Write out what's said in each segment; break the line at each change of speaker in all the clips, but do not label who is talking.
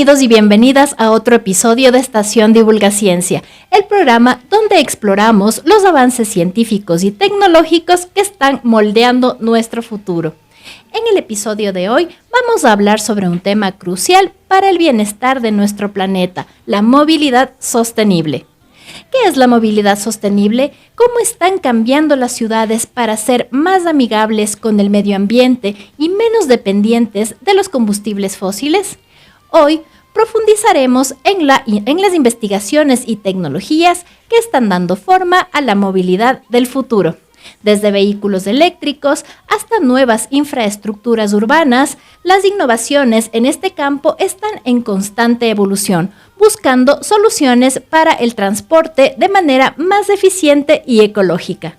Bienvenidos y bienvenidas a otro episodio de Estación Divulgaciencia, el programa donde exploramos los avances científicos y tecnológicos que están moldeando nuestro futuro. En el episodio de hoy vamos a hablar sobre un tema crucial para el bienestar de nuestro planeta, la movilidad sostenible. ¿Qué es la movilidad sostenible? ¿Cómo están cambiando las ciudades para ser más amigables con el medio ambiente y menos dependientes de los combustibles fósiles? Hoy profundizaremos en las investigaciones y tecnologías que están dando forma a la movilidad del futuro. Desde vehículos eléctricos hasta nuevas infraestructuras urbanas, las innovaciones en este campo están en constante evolución, buscando soluciones para el transporte de manera más eficiente y ecológica.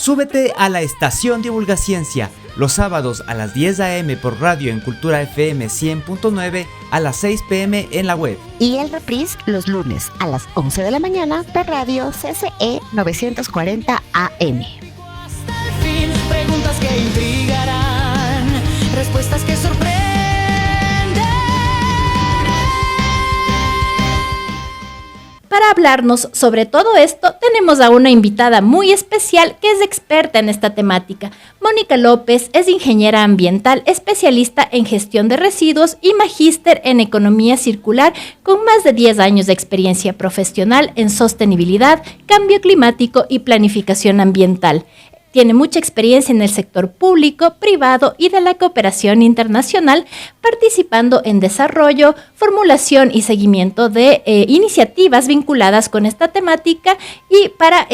Súbete a la Estación Divulgaciencia, los sábados a las 10 a.m. por radio en Cultura FM 100.9, a las 6 p.m. en la web.
Y el reprise los lunes a las 11 de la mañana por radio CCE 940 AM.
Hasta el fin, preguntas que intrigarán, respuestas que sorprenden.
Para hablarnos sobre todo esto, tenemos a una invitada muy especial que es experta en esta temática. Mónica López es ingeniera ambiental, especialista en gestión de residuos y magíster en economía circular, con más de 10 años de experiencia profesional en sostenibilidad, cambio climático y planificación ambiental. Tiene mucha experiencia en el sector público, privado y de la cooperación internacional, participando en desarrollo, formulación y seguimiento de iniciativas vinculadas con esta temática y para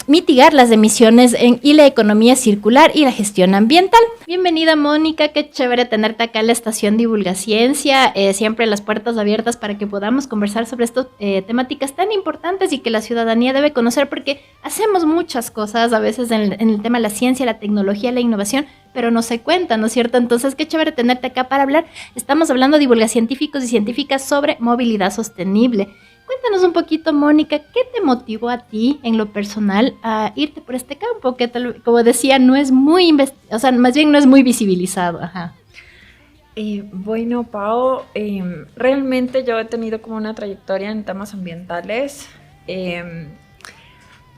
mitigar las emisiones y la economía circular y la gestión ambiental. Bienvenida, Mónica, qué chévere tenerte acá en la Estación Divulgaciencia, siempre las puertas abiertas para que podamos conversar sobre estas temáticas tan importantes y que la ciudadanía debe conocer, porque hacemos muchas cosas a veces en el tema de la ciencia, la tecnología, la innovación, pero no se cuenta, ¿no es cierto? Entonces, qué chévere tenerte acá para hablar. Estamos hablando de divulgacientíficos y científicas sobre movilidad sostenible. Cuéntanos un poquito, Mónica, ¿qué te motivó a ti en lo personal a irte por este campo que, como decía, no es muy más bien no es muy visibilizado? Ajá.
Bueno, Pau, realmente yo he tenido como una trayectoria en temas ambientales.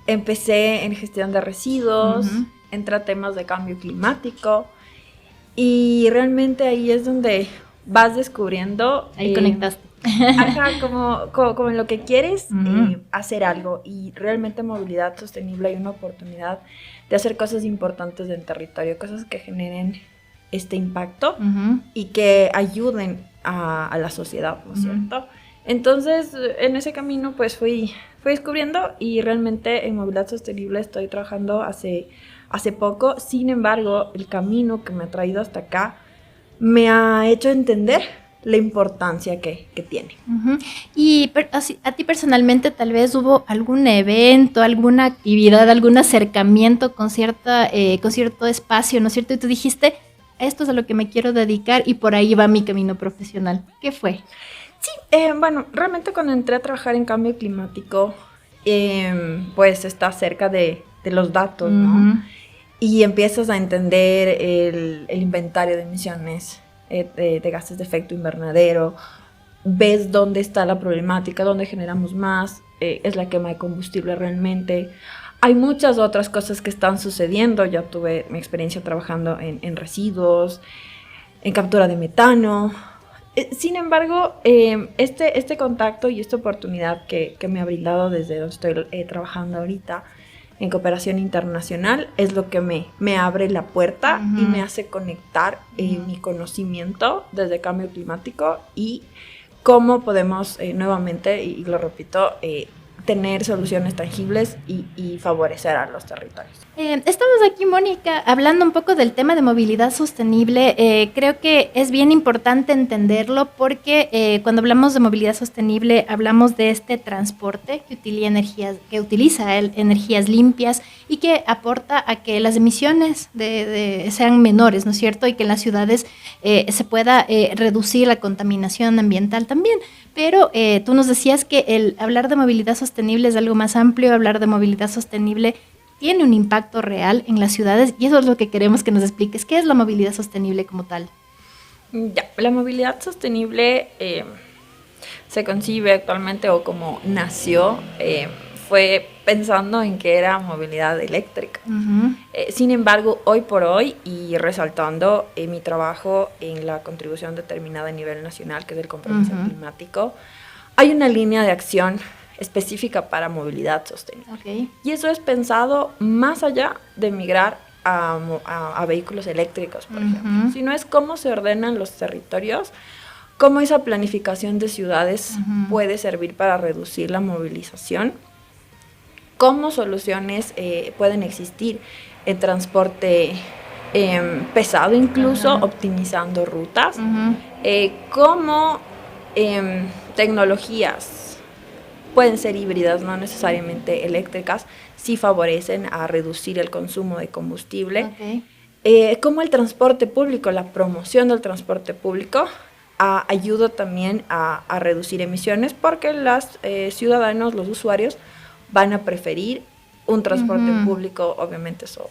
Empecé en gestión de residuos, entré a temas de cambio climático y realmente ahí es donde vas descubriendo.
Ahí conectaste.
Ajá, como en lo que quieres hacer algo, y realmente en movilidad sostenible hay una oportunidad de hacer cosas importantes en territorio, cosas que generen este impacto y que ayuden a la sociedad, ¿no es cierto? Entonces, en ese camino pues fui descubriendo, y realmente en movilidad sostenible estoy trabajando hace poco. Sin embargo, el camino que me ha traído hasta acá me ha hecho entender la importancia que tiene.
Y a ti personalmente, tal vez hubo algún evento, alguna actividad, algún acercamiento con cierto espacio, ¿no es cierto? Y tú dijiste, esto es a lo que me quiero dedicar y por ahí va mi camino profesional. ¿Qué fue?
Sí, bueno, realmente cuando entré a trabajar en cambio climático, pues está cerca de los datos, ¿no? Y empiezas a entender el inventario de emisiones de gases de efecto invernadero, ves dónde está la problemática, dónde generamos más, es la quema de combustible realmente. Hay muchas otras cosas que están sucediendo. Ya tuve mi experiencia trabajando en residuos, en captura de metano, Sin embargo, este contacto y esta oportunidad que me ha brindado desde donde estoy trabajando ahorita en cooperación internacional es lo que me abre la puerta y me hace conectar mi conocimiento desde cambio climático y cómo podemos nuevamente, y lo repito, tener soluciones tangibles y favorecer a los territorios.
Estamos aquí, Mónica, hablando un poco del tema de movilidad sostenible. Creo que es bien importante entenderlo porque cuando hablamos de movilidad sostenible hablamos de este transporte que utiliza energías limpias y que aporta a que las emisiones sean menores, ¿no es cierto? Y que en las ciudades se pueda reducir la contaminación ambiental también. Pero tú nos decías que el hablar de movilidad sostenible es algo más amplio, hablar de movilidad sostenible tiene un impacto real en las ciudades y eso es lo que queremos que nos expliques. ¿Qué es la movilidad sostenible como tal?
Ya, la movilidad sostenible se concibe actualmente o como nació, fue pensando en que era movilidad eléctrica. Sin embargo, hoy por hoy, y resaltando mi trabajo en la contribución determinada a nivel nacional, que es el compromiso climático, hay una línea de acción específica para movilidad sostenible.
Okay.
Y eso es pensado más allá de migrar a vehículos eléctricos, por ejemplo, sino es cómo se ordenan los territorios, cómo esa planificación de ciudades puede servir para reducir la movilización, cómo soluciones pueden existir en transporte pesado, incluso optimizando rutas, cómo tecnologías pueden ser híbridas, no necesariamente eléctricas, sí favorecen a reducir el consumo de combustible. Cómo el transporte público, la promoción del transporte público ayuda también a reducir emisiones porque los ciudadanos, los usuarios, van a preferir un transporte público, obviamente eso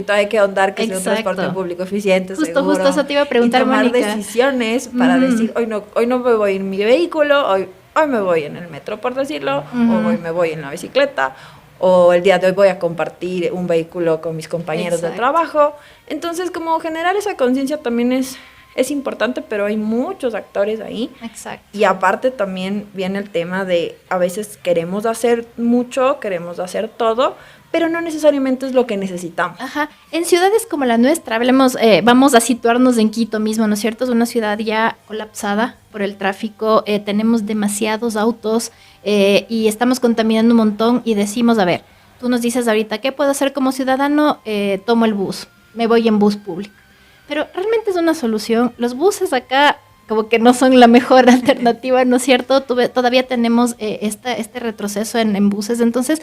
hay que ahondar que sea un transporte público eficiente, seguro.
Justo eso te iba a preguntar,
y tomar
Mónica.
decisiones para decir, hoy no me voy en mi vehículo, hoy me voy en el metro, por decirlo, o hoy me voy en la bicicleta, o el día de hoy voy a compartir un vehículo con mis compañeros de trabajo. Entonces, como generar esa conciencia también es importante, pero hay muchos actores ahí.
Exacto.
Y aparte también viene el tema de a veces queremos hacer mucho, queremos hacer todo, pero no necesariamente es lo que necesitamos.
Ajá. En ciudades como la nuestra, vamos a situarnos en Quito mismo, ¿no es cierto? Es una ciudad ya colapsada por el tráfico, tenemos demasiados autos y estamos contaminando un montón y decimos, a ver, tú nos dices ahorita, ¿qué puedo hacer como ciudadano? Tomo el bus, me voy en bus público. Pero realmente es una solución. Los buses acá como que no son la mejor alternativa, ¿no es cierto? Todavía tenemos este retroceso en buses, entonces...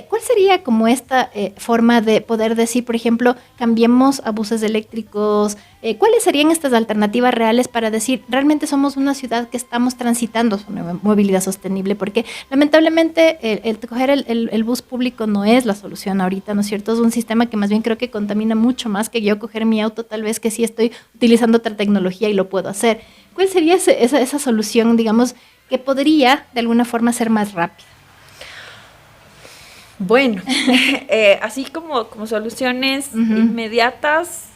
¿cuál sería como esta forma de poder decir, por ejemplo, cambiemos a buses eléctricos? ¿Cuáles serían estas alternativas reales para decir, realmente somos una ciudad que estamos transitando su movilidad sostenible? Porque lamentablemente el coger el bus público no es la solución ahorita, ¿no es cierto? Es un sistema que más bien creo que contamina mucho más que yo coger mi auto, tal vez que sí estoy utilizando otra tecnología y lo puedo hacer. ¿Cuál sería esa solución, digamos, que podría de alguna forma ser más rápida?
Bueno, así como soluciones inmediatas,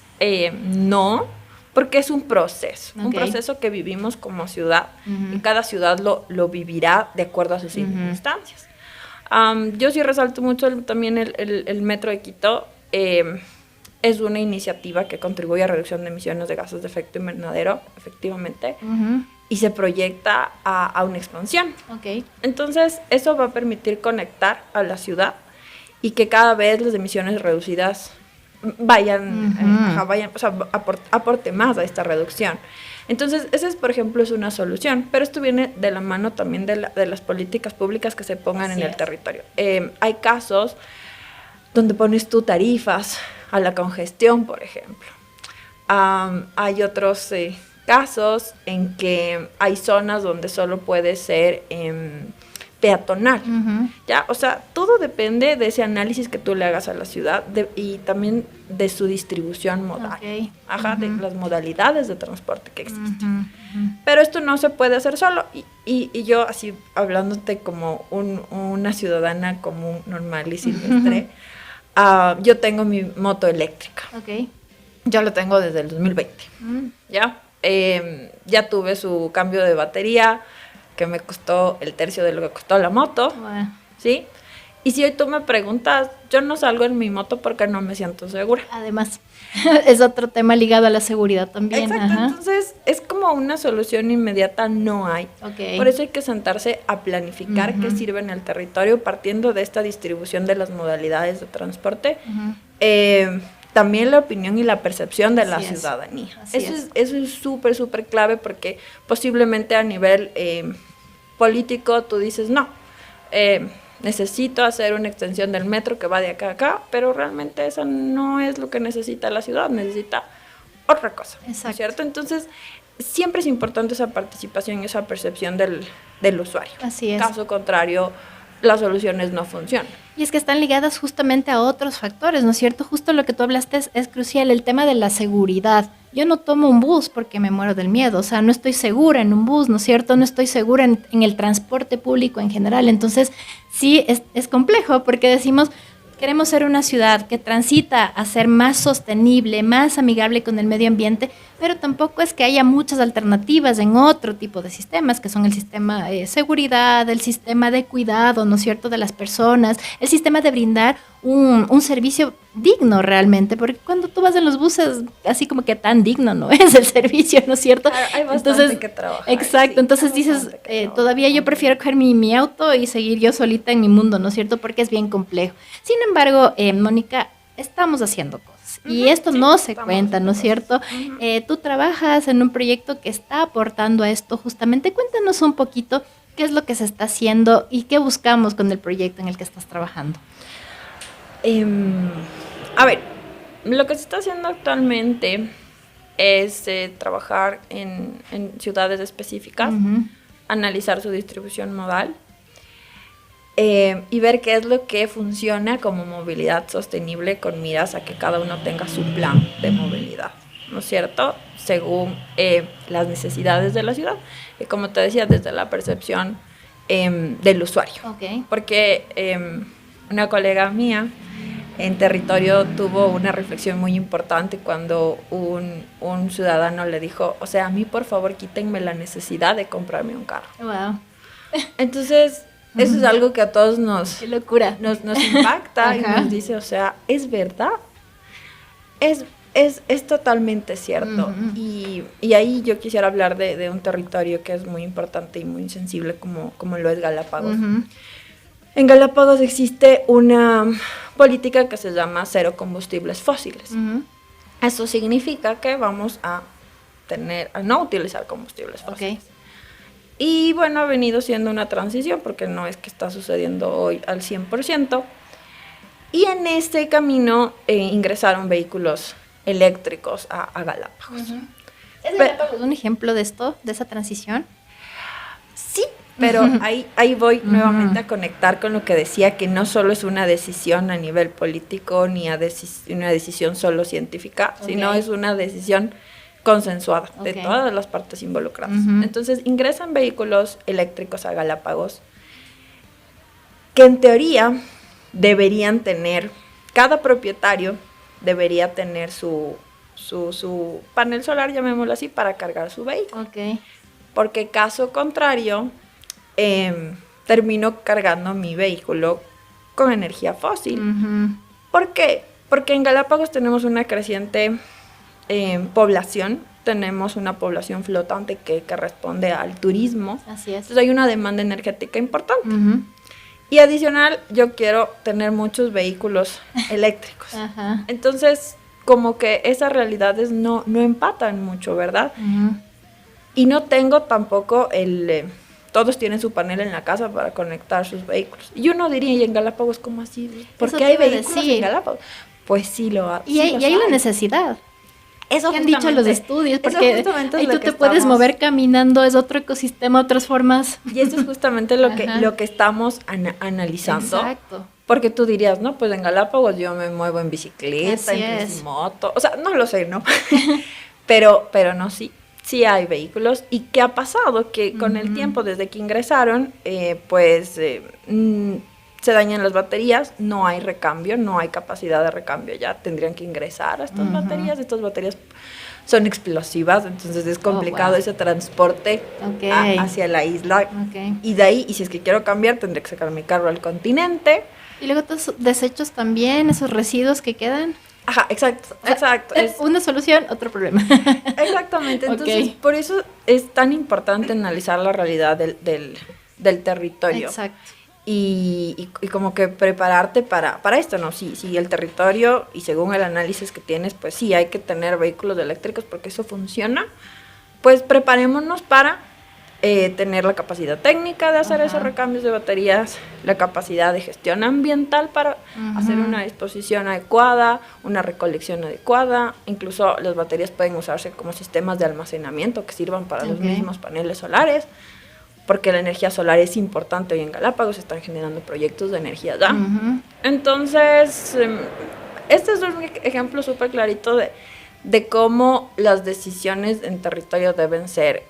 no, porque es un proceso que vivimos como ciudad y cada ciudad lo vivirá de acuerdo a sus circunstancias. Yo sí resalto mucho también el Metro de Quito, es una iniciativa que contribuye a reducción de emisiones de gases de efecto invernadero, efectivamente, y se proyecta a una expansión. Entonces, eso va a permitir conectar a la ciudad y que cada vez las emisiones reducidas vayan, o sea, aporte más a esta reducción. Entonces, esa por ejemplo, es una solución, pero esto viene de la mano también de las políticas públicas que se pongan en el territorio. Hay casos donde pones tú tarifas a la congestión, por ejemplo. Hay otros casos en que hay zonas donde solo puede ser peatonal, ¿ya? O sea, todo depende de ese análisis que tú le hagas a la ciudad y también de su distribución modal, de las modalidades de transporte que existen. Pero esto no se puede hacer solo y yo así hablándote como una ciudadana común, normal y silvestre, yo tengo mi moto eléctrica. Yo lo tengo desde el 2020, ¿ya? Ya tuve su cambio de batería, que me costó el tercio de lo que costó la moto,
Wow.
¿sí? Y si hoy tú me preguntas, yo no salgo en mi moto porque no me siento segura.
Además, es otro tema ligado a la seguridad también.
Exacto,
Ajá.
entonces es como una solución inmediata, no hay.
Ok.
Por eso hay que sentarse a planificar qué sirve en el territorio partiendo de esta distribución de las modalidades de transporte.
Ujú.
También la opinión y la percepción de la
Así es.
ciudadanía.
Así
Eso es súper, súper clave porque posiblemente a nivel político tú dices, no, necesito hacer una extensión del metro que va de acá a acá, pero realmente eso no es lo que necesita la ciudad, necesita otra cosa, ¿no es
Exacto.
cierto? Entonces, siempre es importante esa participación y esa percepción del usuario.
Así es.
Caso contrario, las soluciones no funcionan.
Y es que están ligadas justamente a otros factores, ¿no es cierto? Justo lo que tú hablaste es crucial, el tema de la seguridad. Yo no tomo un bus porque me muero del miedo, o sea, no estoy segura en un bus, ¿no es cierto? No estoy segura en el transporte público en general. Entonces, sí, es complejo porque decimos, queremos ser una ciudad que transita a ser más sostenible, más amigable con el medio ambiente, pero tampoco es que haya muchas alternativas en otro tipo de sistemas, que son el sistema de seguridad, el sistema de cuidado, ¿no es cierto?, de las personas, el sistema de brindar un servicio digno realmente, porque cuando tú vas en los buses, así como que tan digno no es el servicio, ¿no es cierto?
Hay bastante que trabajar.
Exacto,
sí,
entonces
hay
dices,
bastante que trabajar.
todavía yo prefiero coger mi auto y seguir yo solita en mi mundo, ¿no es cierto? Porque es bien complejo. Sin embargo, Mónica, estamos haciendo cosas. Y esto
sí,
no se
estamos
cuenta, ¿no es
haciendo
cierto?
cosas.
Tú trabajas en un proyecto que está aportando a esto justamente. Cuéntanos un poquito qué es lo que se está haciendo y qué buscamos con el proyecto en el que estás trabajando.
A ver, lo que se está haciendo actualmente es trabajar en ciudades específicas,
Ujú.
analizar su distribución modal y ver qué es lo que funciona como movilidad sostenible con miras a que cada uno tenga su plan de movilidad, ¿no es cierto? Según las necesidades de la ciudad y como te decía, desde la percepción del usuario.
Ok.
Porque una colega mía en territorio tuvo una reflexión muy importante cuando un ciudadano le dijo, o sea, a mí por favor quítenme la necesidad de comprarme un carro.
Wow,
Entonces, eso es algo que a todos
qué locura.
nos impacta y
Ajá.
nos dice, o sea, es verdad, es totalmente cierto.
Ujú.
Y ahí yo quisiera hablar de un territorio que es muy importante y muy sensible como lo es Galápagos.
Ujú.
En Galápagos existe una política que se llama cero combustibles fósiles.
Ujú.
Eso significa que vamos a no utilizar combustibles fósiles.
Ok.
Y bueno, ha venido siendo una transición porque no es que está sucediendo hoy al 100%. Y en este camino ingresaron vehículos eléctricos a Galápagos.
¿Es
Pe-
Galápagos un ejemplo de esto, de esa transición?
Sí, pero ahí voy nuevamente a conectar con lo que decía, que no solo es una decisión a nivel político ni una decisión solo científica, sino
Ok.
es una decisión consensuada de
Ok.
todas las partes involucradas.
Ujú.
Entonces ingresan vehículos eléctricos a Galápagos que en teoría deberían tener, cada propietario debería tener su panel solar, llamémoslo así, para cargar su vehículo.
Ok.
Porque caso contrario, termino cargando mi vehículo con energía fósil.
Ujú.
¿Por qué? Porque en Galápagos tenemos una creciente población, tenemos una población flotante que responde al turismo,
Así es.
entonces hay una demanda energética importante.
Ujú.
Y adicional, yo quiero tener muchos vehículos eléctricos.
Ajá.
Entonces, como que esas realidades no empatan mucho, ¿verdad?
Ujú.
Y no tengo tampoco todos tienen su panel en la casa para conectar sus vehículos. Y uno diría, ¿y en Galápagos cómo así? ¿Por
Eso
qué
te
hay
iba a
vehículos
decir.
en Galápagos? Pues sí lo hay.
Y hay la necesidad.
Eso
¿Qué han dicho los estudios?
eso
Porque
justamente es
ahí
lo
tú
que
te puedes
estamos-
mover caminando, es otro ecosistema, otras formas.
Y eso es justamente lo que,
Ajá.
lo que estamos analizando.
Exacto.
Porque tú dirías, no, pues en Galápagos yo me muevo en bicicleta,
Así
en
es.
moto. O sea, no lo sé, ¿no? pero no, sí hay vehículos. ¿Y qué ha pasado? Que con el tiempo, desde que ingresaron, se dañan las baterías, no hay recambio, no hay capacidad de recambio ya. Tendrían que ingresar a estas baterías. Estas baterías son explosivas, entonces es complicado ese transporte hacia la isla. Y de ahí, y si es que quiero cambiar, tendré que sacar mi carro al continente.
Y luego todos desechos también, esos residuos que quedan.
Ajá, exacto.
Es una solución, otro problema.
Exactamente, entonces por eso es tan importante analizar la realidad del territorio.
Exacto.
Y como que prepararte para esto, ¿no? Si el territorio, y según el análisis que tienes, pues sí, hay que tener vehículos eléctricos porque eso funciona, pues preparémonos para tener la capacidad técnica de hacer esos recambios de baterías, la capacidad de gestión ambiental para hacer una disposición adecuada, una recolección adecuada. Incluso las baterías pueden usarse como sistemas de almacenamiento que sirvan para los mismos paneles solares, porque la energía solar es importante hoy en Galápagos, se están generando proyectos de energía ya. Entonces, este es un ejemplo súper clarito de cómo las decisiones en territorio deben ser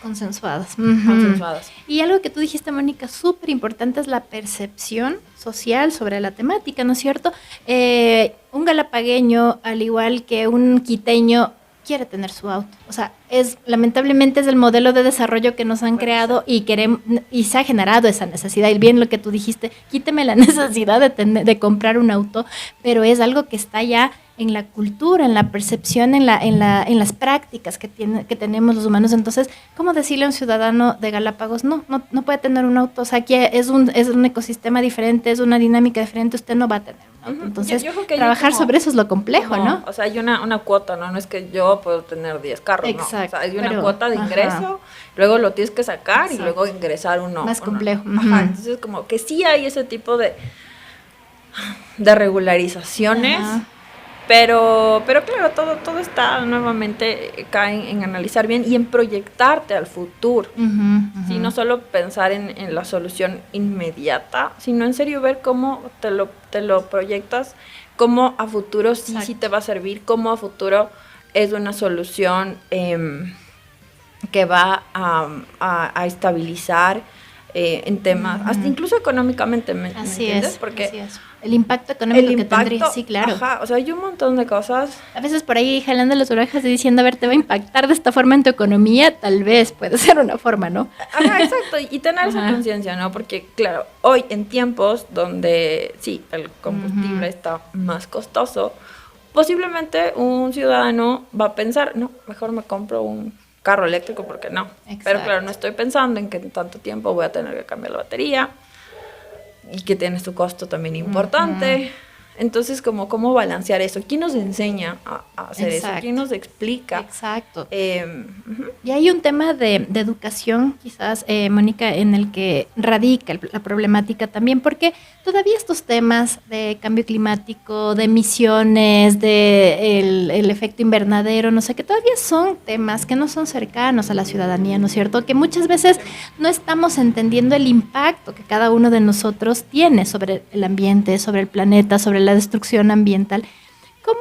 consensuadas.
consensuadas.
Y algo que tú dijiste, Mónica, súper importante es la percepción social sobre la temática, ¿no es cierto? Un galapagueño, al igual que un quiteño, quiere tener su auto. O sea, lamentablemente es el modelo de desarrollo que nos han creado y se ha generado esa necesidad. Y bien lo que tú dijiste, quíteme la necesidad de comprar un auto, pero es algo que está ya en la cultura, en la percepción, en las prácticas que tenemos los humanos. Entonces, ¿cómo decirle a un ciudadano de Galápagos, no puede tener un auto? O sea, aquí es un ecosistema diferente, es una dinámica diferente, usted no va a tener un auto. Entonces, yo creo que trabajar sobre eso es lo complejo, ¿no?
O sea, hay una cuota, ¿no? No es que yo puedo tener 10 carros,
exacto,
¿no? O sea, hay una cuota de ingreso, luego lo tienes que sacar y luego ingresar uno.
Más complejo.
Entonces, como que sí hay ese tipo de regularizaciones. Pero claro, todo está nuevamente cae en analizar bien y en proyectarte al futuro. Sí, no solo pensar en la solución inmediata, sino en serio ver cómo te lo proyectas, cómo a futuro sí te va a servir, cómo a futuro es una solución que va a estabilizar en temas, hasta incluso económicamente, ¿me entiendes? Porque
así es. El impacto económico que tendría, sí, claro.
O sea, hay un montón de cosas.
A veces por ahí jalando las orejas y diciendo, a ver, te va a impactar de esta forma en tu economía, tal vez puede ser una forma, ¿no?
Exacto, y tener esa conciencia, ¿no? Porque, claro, hoy en tiempos donde, sí, el combustible está más costoso, posiblemente un ciudadano va a pensar, no, mejor me compro un carro eléctrico porque no. Exacto. Pero claro, no estoy pensando en que en tanto tiempo voy a tener que cambiar la batería y que tiene su costo también importante. Entonces, ¿cómo balancear eso? ¿Quién nos enseña a hacer eso? ¿Quién nos explica?
Exacto. Y hay un tema de educación, quizás, Mónica, en el que radica la problemática también, porque todavía estos temas de cambio climático, de emisiones, de el efecto invernadero, no sé, que todavía son temas que no son cercanos a la ciudadanía, ¿no es cierto? Que muchas veces no estamos entendiendo el impacto que cada uno de nosotros tiene sobre el ambiente, sobre el planeta, sobre la destrucción ambiental. ¿Cómo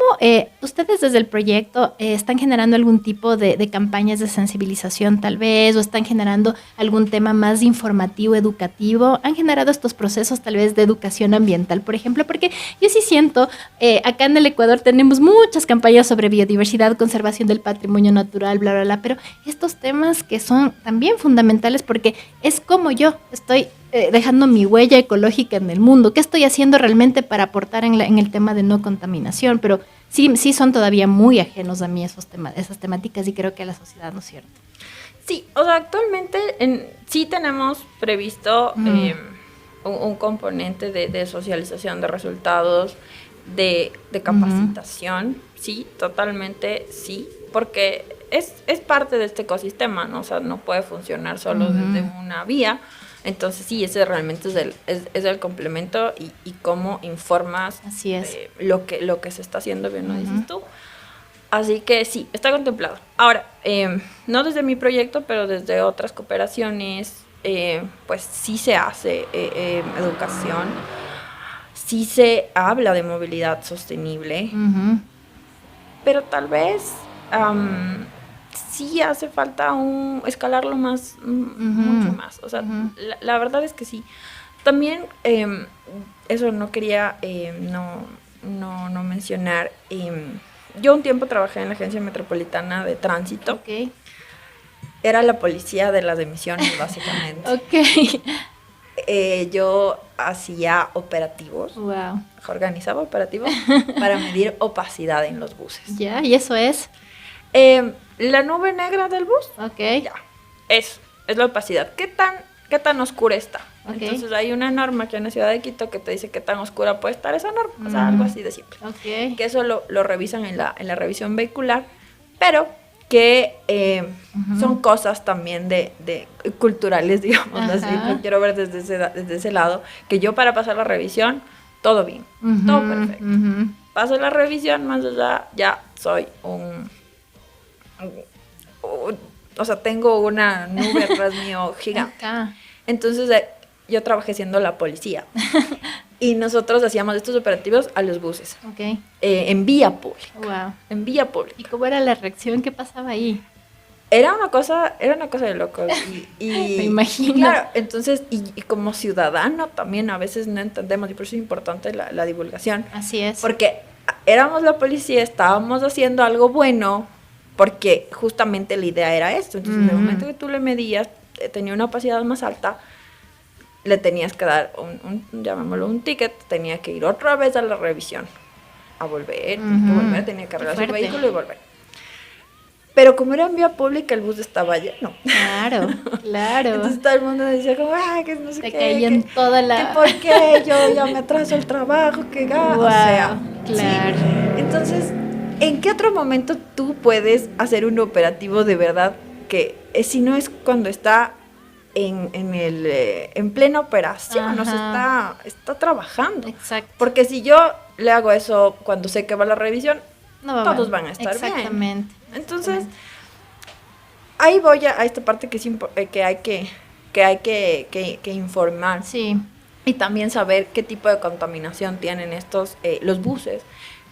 ustedes desde el proyecto están generando algún tipo de campañas de sensibilización tal vez, o están generando algún tema más informativo, educativo? ¿Han generado estos procesos tal vez de educación ambiental, por ejemplo? Porque yo sí siento, acá en el Ecuador tenemos muchas campañas sobre biodiversidad, conservación del patrimonio natural, bla, bla, bla, pero estos temas que son también fundamentales porque es como yo estoy dejando mi huella ecológica en el mundo. ¿Qué estoy haciendo realmente para aportar en el tema de no contaminación? Pero sí son todavía muy ajenos a mí esas temáticas y creo que a la sociedad, ¿no es cierto?
Sí, o sea, actualmente sí tenemos previsto un componente de socialización de resultados, de capacitación, sí, totalmente sí, porque es parte de este ecosistema, ¿no? O sea, no puede funcionar solo desde una vía. Entonces sí, ese realmente es el complemento y cómo informas lo que se está haciendo bien, ¿no? Dices tú. Así que sí, está contemplado. Ahora, no desde mi proyecto, pero desde otras cooperaciones, pues sí se hace educación, sí se habla de movilidad sostenible, pero tal vez sí hace falta escalarlo más, mucho más. O sea, la verdad es que sí. También, eso no quería no mencionar, yo un tiempo trabajé en la Agencia Metropolitana de Tránsito.
Ok.
Era la policía de las emisiones, básicamente.
Ok.
Yo hacía operativos,
Wow.
organizaba operativos para medir opacidad en los buses.
Ya, ¿y eso es?
La nube negra del bus,
Ok.
ya, es la opacidad. ¿Qué tan oscura está?
Ok.
Entonces hay una norma aquí en la ciudad de Quito que te dice qué tan oscura puede estar esa norma, o sea, algo así de simple.
Ok.
Que eso lo revisan en la revisión vehicular, pero que son cosas también de culturales, digamos así.
Ajá.
Lo quiero ver desde ese lado, que yo para pasar la revisión, todo bien, todo perfecto. Paso la revisión, más allá, ya soy o sea, tengo una nube atrás mío gigante.
Acá.
Entonces, yo trabajé siendo la policía. Y nosotros hacíamos estos operativos a los buses,
Ok.
en vía pública.
Wow.
En vía pública.
¿Y cómo era la reacción? ¿Qué pasaba ahí?
Era una cosa de locos.
Me imagino.
Claro, entonces, y como ciudadano también a veces no entendemos, y por eso es importante la divulgación.
Así es.
Porque éramos la policía, estábamos haciendo algo bueno, porque justamente la idea era esto. Entonces, en el momento que tú le medías, tenía una opacidad más alta, le tenías que dar llamémoslo un ticket, tenía que ir otra vez a la revisión, a volver, tenía que arreglar su vehículo y volver. Pero como era en vía pública, el bus estaba lleno.
Claro, claro.
Entonces todo el mundo decía como, que no sé
Te
qué.
caían toda la...
Que por qué yo ya me atraso el trabajo, que
Wow,
o sea.
claro.
¿sí? Entonces, ¿en qué otro momento tú puedes hacer un operativo de verdad que si no es cuando está en plena operación, o sea, está trabajando?
Exacto.
Porque si yo le hago eso cuando sé que va la revisión,
No va
todos
mal.
van a estar bien.
Exactamente.
Entonces, ahí voy a esta parte que hay que informar.
Sí.
Y también saber qué tipo de contaminación tienen los buses,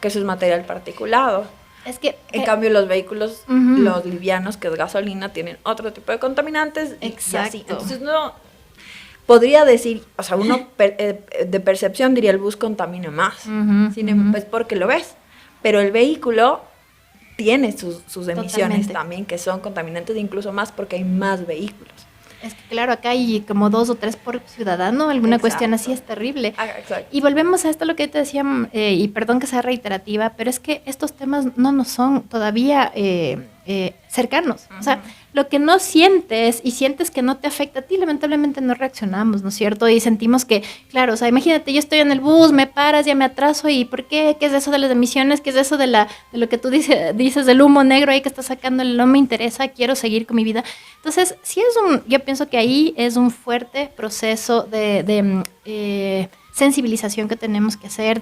que eso es material particulado.
Es que...
En cambio, los vehículos, los livianos, que es gasolina, tienen otro tipo de contaminantes.
Exacto.
Y así. Entonces, no podría decir, o sea, uno de percepción diría el bus contamina más. Pues porque lo ves. Pero el vehículo tiene sus emisiones
Totalmente.
también, que son contaminantes incluso más porque hay más vehículos.
Es que claro, acá hay como 2 o 3 por ciudadano, alguna
Exacto.
cuestión así es terrible.
Exacto.
Y volvemos a esto, lo que te decía, y perdón que sea reiterativa, pero es que estos temas no nos son todavía cercanos. O sea, lo que no sientes y sientes que no te afecta a ti, lamentablemente no reaccionamos, ¿no es cierto? Y sentimos que, claro, o sea, imagínate, yo estoy en el bus, me paras, ya me atraso, ¿y por qué? ¿Qué es eso de las emisiones? ¿Qué es eso de lo que tú dices del humo negro ahí que está sacando? No me interesa, quiero seguir con mi vida. Entonces, sí yo pienso que ahí es un fuerte proceso de sensibilización que tenemos que hacer,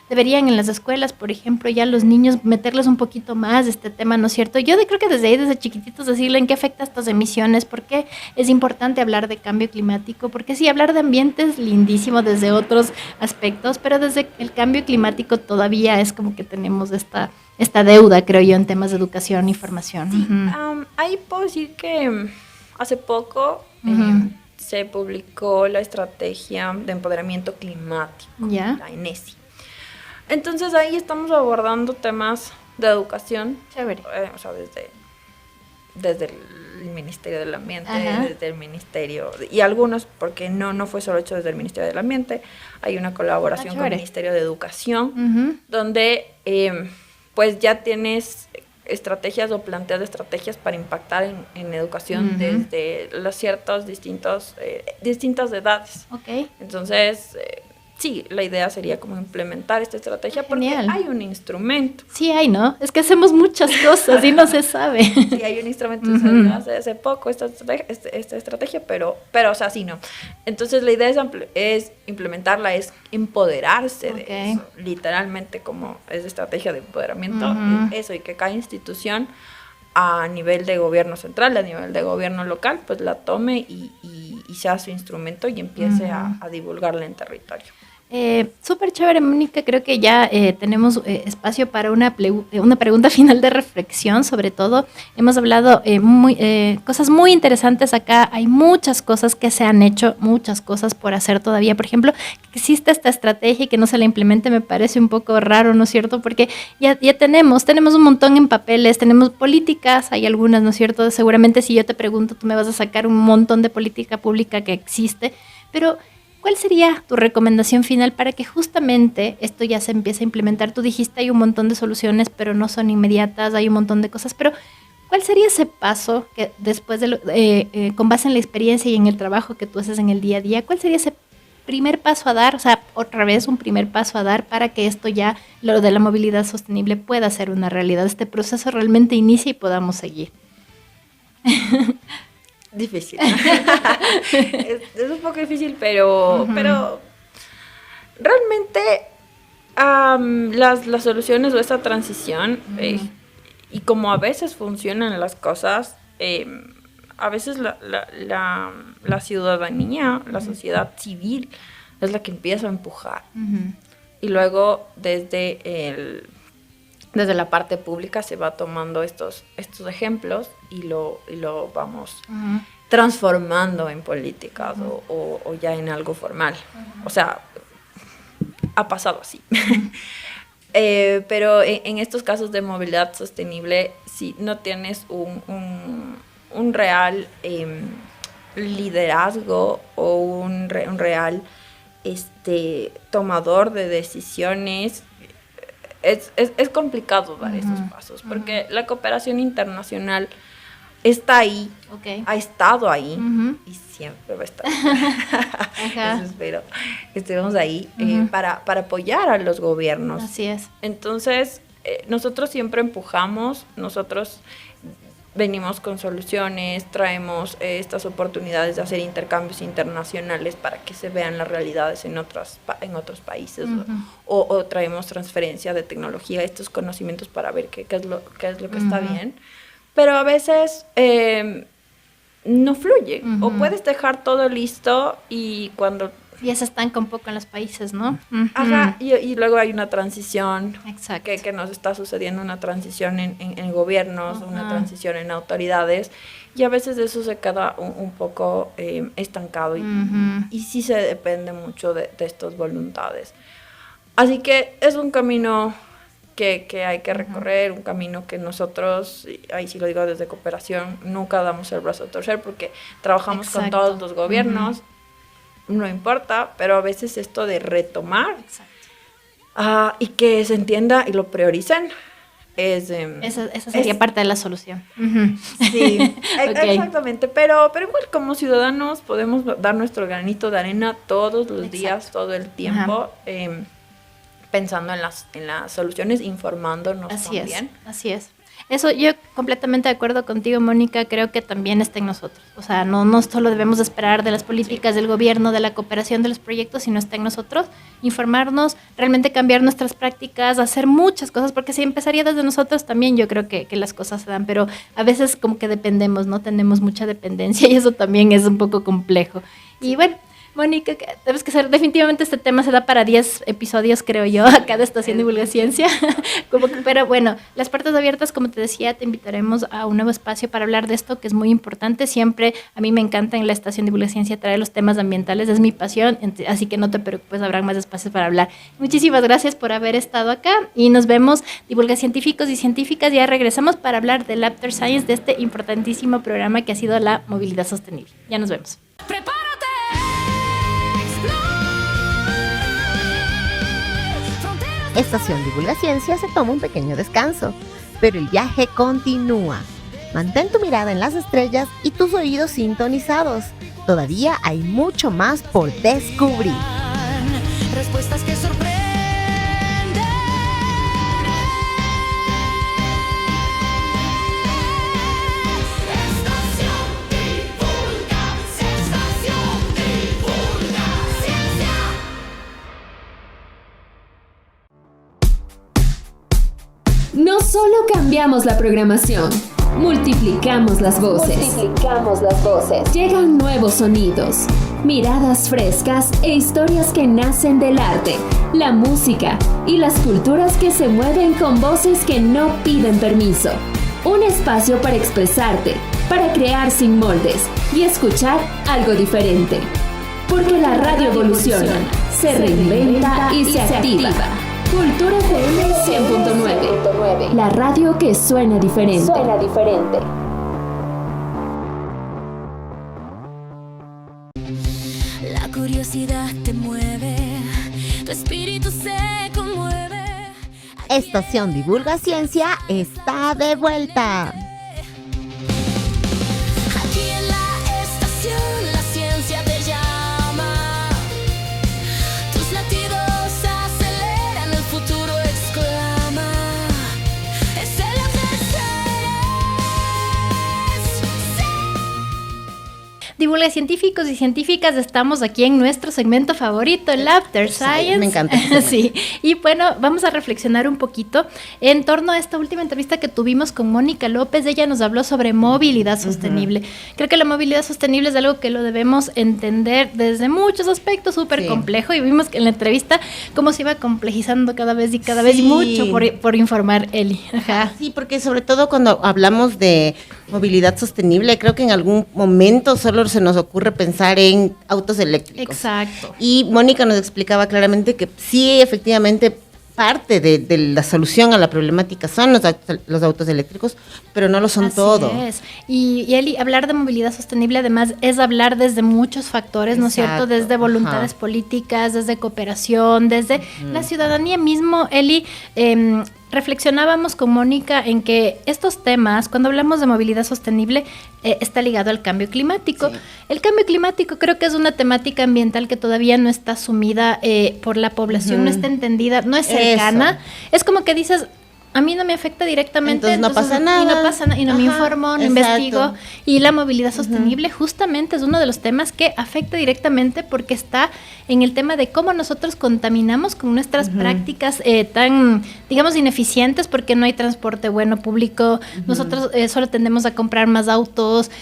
deberían en las escuelas, por ejemplo, ya los niños meterles un poquito más de este tema, ¿no es cierto? Yo creo que desde ahí, desde chiquititos, decirle en qué afecta estas emisiones, por qué es importante hablar de cambio climático, porque sí, hablar de ambiente es lindísimo desde otros aspectos, pero desde el cambio climático todavía es como que tenemos esta deuda, creo yo, en temas de educación y formación.
Sí, ahí puedo decir que hace poco se publicó la estrategia de empoderamiento climático,
¿Ya?
la ENESI. Entonces ahí estamos abordando temas de educación,
Chévere.
o sea, desde el Ministerio del Ambiente, desde el Ministerio, y algunos, porque no fue solo hecho desde el Ministerio del Ambiente, hay una colaboración con el Ministerio de Educación, donde pues ya tienes estrategias o planteas estrategias para impactar en educación desde las distintas edades.
Ok.
Entonces, sí, la idea sería como implementar esta estrategia porque
Genial.
hay un instrumento.
Sí hay, ¿no? Es que hacemos muchas cosas y no se sabe.
Sí, hay un instrumento, hace poco esta estrategia, pero, o sea, sí, no. Entonces, la idea es implementarla, es empoderarse de eso, literalmente como es estrategia de empoderamiento, eso, y que cada institución a nivel de gobierno central, a nivel de gobierno local, pues la tome y sea su instrumento y empiece a divulgarla en territorio.
Súper chévere, Mónica. Creo que ya tenemos espacio para una pregunta final de reflexión. Sobre todo, hemos hablado cosas muy interesantes acá. Hay muchas cosas que se han hecho, muchas cosas por hacer todavía. Por ejemplo, que existe esta estrategia y que no se la implemente me parece un poco raro, ¿no es cierto? Porque ya tenemos un montón en papeles, tenemos políticas, hay algunas, ¿no es cierto? Seguramente si yo te pregunto, tú me vas a sacar un montón de política pública que existe, pero ¿cuál sería tu recomendación final para que justamente esto ya se empiece a implementar? Tú dijiste hay un montón de soluciones, pero no son inmediatas, hay un montón de cosas, pero ¿cuál sería ese paso que después con base en la experiencia y en el trabajo que tú haces en el día a día, cuál sería ese primer paso a dar, o sea, otra vez un primer paso a dar para que esto ya, lo de la movilidad sostenible pueda ser una realidad, este proceso realmente inicie y podamos seguir?
Difícil. es un poco difícil, pero realmente las soluciones o esa transición, y como a veces funcionan las cosas, a veces la ciudadanía, la sociedad civil es la que empieza a empujar. Y luego desde la parte pública se va tomando estos ejemplos y lo vamos transformando en políticas o ya en algo formal. O sea, ha pasado así. Pero en estos casos de movilidad sostenible, si no tienes un real liderazgo o un real tomador de decisiones, es complicado dar esos pasos, porque la cooperación internacional está ahí, ha estado ahí y siempre va a estar. Eso espero que estemos ahí para apoyar a los gobiernos.
Así es.
Entonces, nosotros siempre empujamos, nosotros venimos con soluciones, traemos estas oportunidades de hacer intercambios internacionales para que se vean las realidades en otros países, o traemos transferencia de tecnología, estos conocimientos para ver qué es lo que está bien, pero a veces no fluye, o puedes dejar todo listo y cuando...
Ya se estanca un poco en los países, ¿no?
Ajá, y luego hay una transición.
Exacto.
Que nos está sucediendo, una transición en gobiernos, una transición en autoridades, y a veces eso se queda un poco estancado y sí se depende mucho de estas voluntades. Así que es un camino que hay que recorrer, un camino que nosotros, ahí sí lo digo desde cooperación, nunca damos el brazo a torcer porque trabajamos con todos los gobiernos. No importa, pero a veces esto de retomar y que se entienda y lo prioricen es...
esa sería parte de la solución.
Sí, exactamente, pero igual como ciudadanos podemos dar nuestro granito de arena todos los días, todo el tiempo, pensando en las soluciones, informándonos también.
Así es. Eso, yo completamente de acuerdo contigo, Mónica, creo que también está en nosotros. O sea, no solo debemos esperar de las políticas del gobierno, de la cooperación, de los proyectos, sino está en nosotros informarnos, realmente cambiar nuestras prácticas, hacer muchas cosas, porque si empezaría desde nosotros también yo creo que las cosas se dan, pero a veces como que dependemos, ¿no? Tenemos mucha dependencia y eso también es un poco complejo. Y bueno, Mónica, debes que ser, definitivamente este tema se da para 10 episodios, creo yo, acá de Estación Divulgaciencia. Pero bueno, las puertas abiertas, como te decía, te invitaremos a un nuevo espacio para hablar de esto, que es muy importante. Siempre a mí me encanta en la Estación Divulgaciencia traer los temas ambientales, es mi pasión, así que no te preocupes, habrá más espacios para hablar. Muchísimas gracias por haber estado acá y nos vemos, divulgacientíficos y científicas, ya regresamos para hablar del After Science, de este importantísimo programa que ha sido la movilidad sostenible. Ya nos vemos.
¡Prepárate!
Estación Divulgaciencia se toma un pequeño descanso, pero el viaje continúa. Mantén tu mirada en las estrellas y tus oídos sintonizados. Todavía hay mucho más por descubrir.
Respuestas que sorprenden. Estación Divulga, Estación Divulga, Ciencia.
No solo cambiamos la programación, multiplicamos las voces. Llegan nuevos sonidos. Miradas frescas e historias que nacen del arte, la música y las culturas que se mueven con voces que no piden permiso. Un espacio para expresarte, para crear sin moldes y escuchar algo diferente. Porque la radio evoluciona, se reinventa y se activa. Cultura FM 100.9, la radio que suena diferente.
La curiosidad te mueve, tu espíritu se conmueve.
Estación Divulga Ciencia está de vuelta.
Aquí en la estación la ciencia te llama. Tus latidos aceleran, el futuro exclama. Es el
Divulga científicos y científicas, estamos aquí en nuestro segmento favorito, el After Science.
Me encanta.
Sí, y bueno, vamos a reflexionar un poquito en torno a esta última entrevista que tuvimos con Mónica López. Ella nos habló sobre movilidad sostenible. Creo que la movilidad sostenible es algo que lo debemos entender desde muchos aspectos, súper complejo, y vimos que en la entrevista cómo se iba complejizando cada vez y mucho por informar Eli. Ajá.
Sí, porque sobre todo cuando hablamos de movilidad sostenible, creo que en algún momento solo se nos ocurre pensar en autos eléctricos.
Exacto.
Y Mónica nos explicaba claramente que sí, efectivamente, parte de la solución a la problemática son los autos eléctricos, pero no lo son todo.
Así es. Y Eli, hablar de movilidad sostenible además es hablar desde muchos factores, ¿no es cierto? Desde voluntades políticas, desde cooperación, desde la ciudadanía mismo. Eli, reflexionábamos con Mónica en que estos temas, cuando hablamos de movilidad sostenible, está ligado al cambio climático. Sí. El cambio climático creo que es una temática ambiental que todavía no está asumida por la población, no está entendida, no es cercana. Es como que dices, a mí no me afecta directamente,
entonces no pasa nada.
Y no pasa nada, y no me informo, no investigo. Y la movilidad sostenible justamente es uno de los temas que afecta directamente porque está en el tema de cómo nosotros contaminamos con nuestras prácticas tan, digamos, ineficientes, porque no hay transporte bueno público. Nosotros solo tendemos a comprar más autos,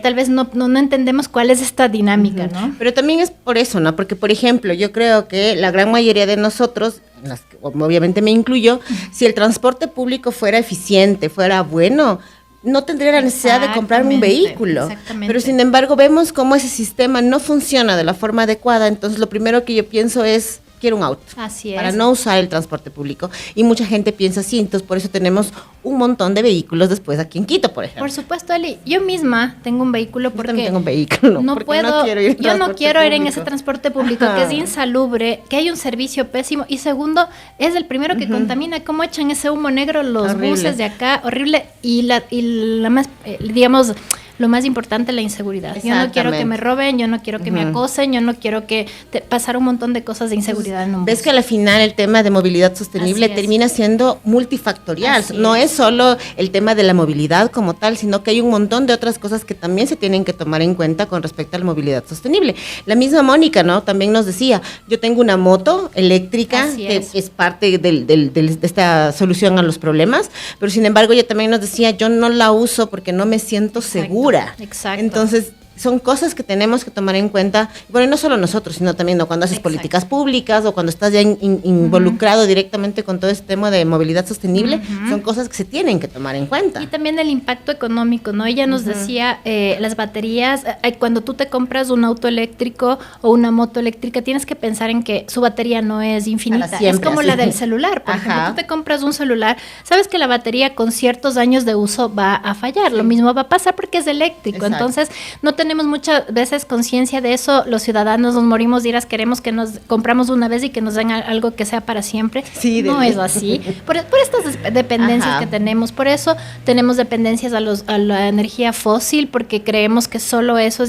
tal vez no entendemos cuál es esta dinámica, ¿no?
Pero también es por eso, ¿no? Porque, por ejemplo, yo creo que la gran mayoría de nosotros, las que obviamente me incluyo, si el transporte público fuera eficiente, fuera bueno, no tendría la necesidad de comprar un vehículo. Pero sin embargo vemos cómo ese sistema no funciona de la forma adecuada, entonces lo primero que yo pienso es, quiero un auto.
Así es.
Para no usar el transporte público. Y mucha gente piensa así, entonces por eso tenemos un montón de vehículos después aquí en Quito, por ejemplo.
Por supuesto, Eli, yo misma tengo un vehículo porque
yo tengo un vehículo,
no puedo, yo no quiero ir en ese transporte público que es insalubre, que hay un servicio pésimo, y segundo, es el primero que contamina. Cómo echan ese humo negro los buses de acá, horrible, y la más, digamos, lo más importante, la inseguridad. Yo no quiero que me roben, yo no quiero que me acosen, yo no quiero que pasar un montón de cosas de inseguridad en un bus.
Ves que al final el tema de movilidad sostenible termina siendo multifactorial. No es solo el tema de la movilidad como tal, sino que hay un montón de otras cosas que también se tienen que tomar en cuenta con respecto a la movilidad sostenible. La misma Mónica, ¿no? También nos decía, yo tengo una moto eléctrica que es parte de esta solución a los problemas, pero sin embargo ella también nos decía, yo no la uso porque no me siento segura.
Exacto.
Entonces, son cosas que tenemos que tomar en cuenta, bueno, y no solo nosotros, sino también cuando haces políticas públicas o cuando estás ya involucrado directamente con todo este tema de movilidad sostenible, son cosas que se tienen que tomar en cuenta.
Y también el impacto económico, ¿no? Ella nos decía, las baterías, cuando tú te compras un auto eléctrico o una moto eléctrica, tienes que pensar en que su batería no es infinita, siempre, es como la del celular. Por ejemplo, tú te compras un celular, sabes que la batería con ciertos años de uso va a fallar, lo mismo va a pasar porque es eléctrico. Entonces no tenemos muchas veces conciencia de eso, los ciudadanos nos morimos, dirás, queremos que nos compramos una vez y que nos den algo que sea para siempre. No es así, por estas dependencias que tenemos, por eso tenemos dependencias a la energía fósil, porque creemos que solo eso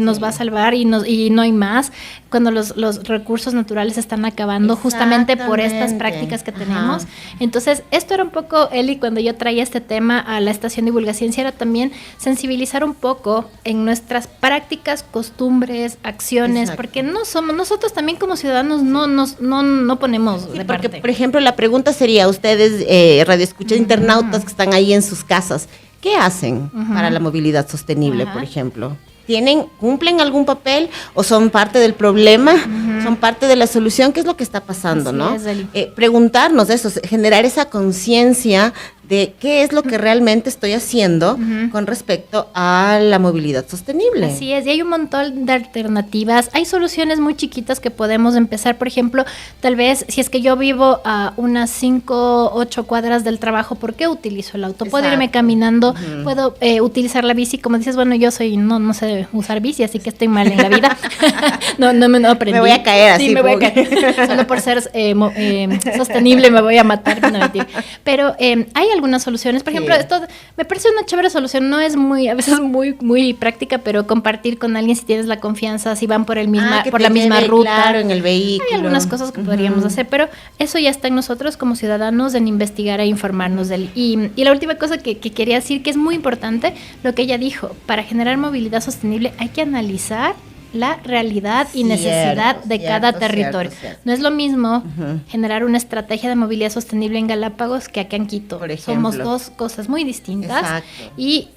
nos va a salvar y no hay más, cuando los recursos naturales están acabando justamente por estas prácticas que tenemos. Entonces, esto era un poco, Eli, cuando yo traía este tema a la estación Divulga Ciencia, era también sensibilizar un poco en nuestras prácticas, costumbres, acciones, porque no somos, nosotros también como ciudadanos no ponemos de parte.
Porque, por ejemplo, la pregunta sería, ustedes, radioescuchas, internautas que están ahí en sus casas, ¿qué hacen para la movilidad sostenible, por ejemplo? cumplen algún papel o son parte del problema, son parte de la solución? ¿Qué es lo que está pasando,
Así
no?
es, Eli.
Preguntarnos eso, generar esa conciencia de qué es lo que realmente estoy haciendo con respecto a la movilidad sostenible.
Así es, y hay un montón de alternativas, hay soluciones muy chiquitas que podemos empezar, por ejemplo, tal vez si es que yo vivo a unas 5, 8 cuadras del trabajo, ¿por qué utilizo el auto? Puedo irme caminando, puedo utilizar la bici, como dices, bueno, yo no sé usar bici, así que estoy mal en la vida, no aprendí.
Me voy a caer así.
Sí, me voy a caer, solo por ser sostenible me voy a matar, no, mentira. Pero hay algunas soluciones, por ejemplo, esto me parece una chévere solución, no es a veces muy práctica, pero compartir con alguien si tienes la confianza, si van por la misma ruta.
Claro, en el vehículo.
Hay algunas cosas que podríamos hacer, pero eso ya está en nosotros como ciudadanos en investigar e informarnos de él. Y la última cosa que quería decir, que es muy importante, lo que ella dijo, para generar movilidad sostenible hay que analizar la realidad y necesidad de cada territorio.
Cierto.
No es lo mismo generar una estrategia de movilidad sostenible en Galápagos que acá en Quito.
Por ejemplo.
Somos dos cosas muy distintas.
Exacto.
Y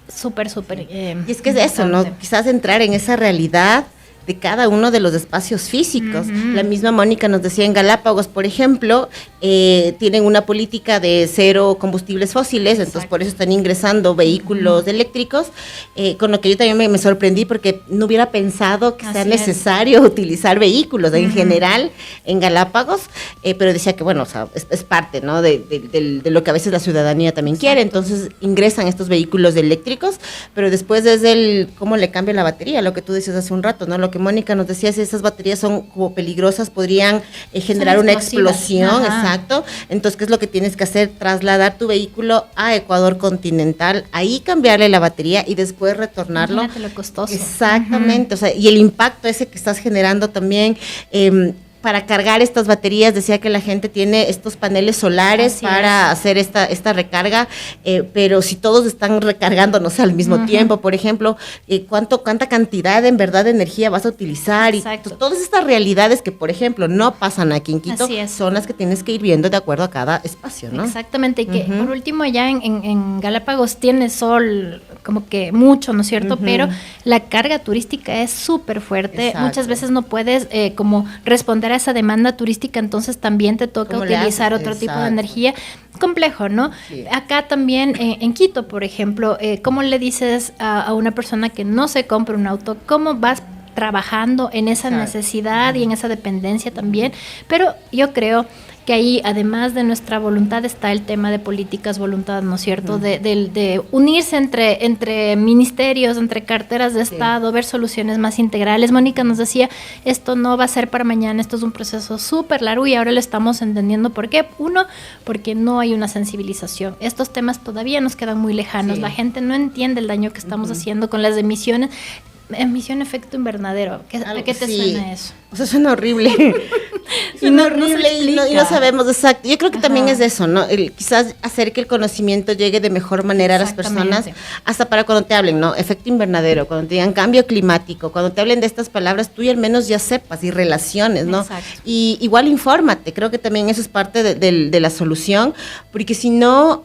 súper
y es que es eso, ¿no? Quizás entrar en esa realidad de cada uno de los espacios físicos. La misma Mónica nos decía en Galápagos, por ejemplo, tienen una política de cero combustibles fósiles, entonces por eso están ingresando vehículos eléctricos, con lo que yo también me sorprendí porque no hubiera pensado que sea necesario utilizar vehículos en general en Galápagos, pero decía que bueno, o sea, es parte, ¿no? de lo que a veces la ciudadanía también quiere, entonces ingresan estos vehículos eléctricos, pero después es cómo le cambia la batería, lo que tú decías hace un rato, ¿no? Lo que Mónica nos decía, si esas baterías son como peligrosas, podrían generar una explosión, exacto. Entonces, ¿qué es lo que tienes que hacer? Trasladar tu vehículo a Ecuador continental, ahí cambiarle la batería y después retornarlo.
Imagínate lo costoso.
Exactamente, o sea, y el impacto ese que estás generando también, para cargar estas baterías, decía que la gente tiene estos paneles solares para hacer esta recarga, pero si todos están recargando, no sé, al mismo tiempo, por ejemplo, cuánta cantidad en verdad de energía vas a utilizar, y todas estas realidades que, por ejemplo, no pasan aquí en Quito, son las que tienes que ir viendo de acuerdo a cada espacio, ¿no?
Exactamente, y que por último ya en Galápagos tiene sol como que mucho, ¿no es cierto? Pero la carga turística es súper fuerte, muchas veces no puedes como responder a esa demanda turística, entonces también te toca utilizar otro tipo de energía. Complejo, ¿no? Sí. Acá también en Quito, por ejemplo, ¿cómo le dices a una persona que no se compra un auto? ¿Cómo vas trabajando en esa necesidad y en esa dependencia también? Pero yo creo que ahí, además de nuestra voluntad, está el tema de políticas, voluntad, ¿no es cierto? De unirse entre ministerios, entre carteras de Estado, ver soluciones más integrales. Mónica nos decía, esto no va a ser para mañana, esto es un proceso súper largo y ahora lo estamos entendiendo. ¿Por qué? Uno, porque no hay una sensibilización. Estos temas todavía nos quedan muy lejanos. La gente no entiende el daño que estamos haciendo con las emisiones. Emisión efecto invernadero. ¿A qué te suena eso?
O sea, suena horrible. Suena horrible y no sabemos exacto. Yo creo que también es eso, ¿no? Quizás hacer que el conocimiento llegue de mejor manera a las personas, hasta para cuando te hablen, ¿no? Efecto invernadero, cuando te digan cambio climático, cuando te hablen de estas palabras, tú y al menos ya sepas y relaciones, ¿no? Y igual infórmate, creo que también eso es parte de la solución, porque si no,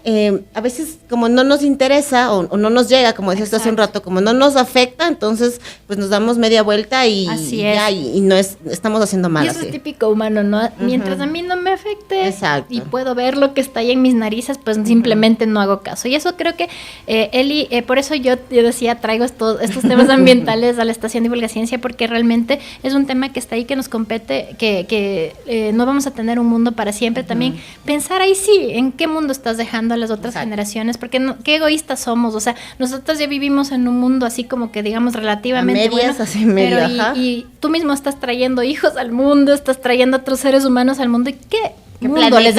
a veces como no nos interesa o no nos llega, como decías hace un rato, como no nos afecta, entonces pues nos damos media vuelta y ya, y no estamos haciendo mal.
Y eso es típico humano, ¿no? Mientras a mí no me afecte y puedo ver lo que está ahí en mis narices, pues simplemente no hago caso. Y eso creo que, Eli, por eso yo decía, traigo estos temas ambientales a la Estación Divulgaciencia, porque realmente es un tema que está ahí, que nos compete, que no vamos a tener un mundo para siempre. También pensar ahí en qué mundo estás dejando a las otras generaciones, porque qué egoístas somos. O sea, nosotros ya vivimos en un mundo así como que, digamos, relativamente
medias,
bueno,
así medio,
pero y tú mismo estás trayendo hijos al mundo, estás trayendo a otros seres humanos al mundo, y ¿qué mundo les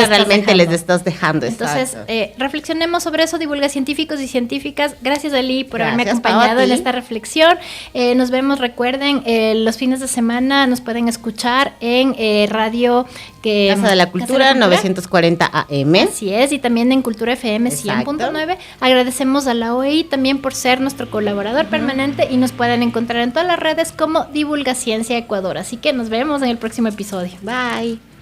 estás dejando?
Entonces, reflexionemos sobre eso, divulga científicos y científicas. Gracias, Eli, por haberme acompañado en esta reflexión. Nos vemos, recuerden, los fines de semana nos pueden escuchar en radio
Casa de la Cultura 940 AM.
Así es, y también en Cultura FM 100.9. Agradecemos a la OEI también por ser nuestro colaborador permanente, y nos pueden encontrar en todas las redes como Divulga Ciencia Ecuador. Así que nos vemos en el próximo episodio. Bye.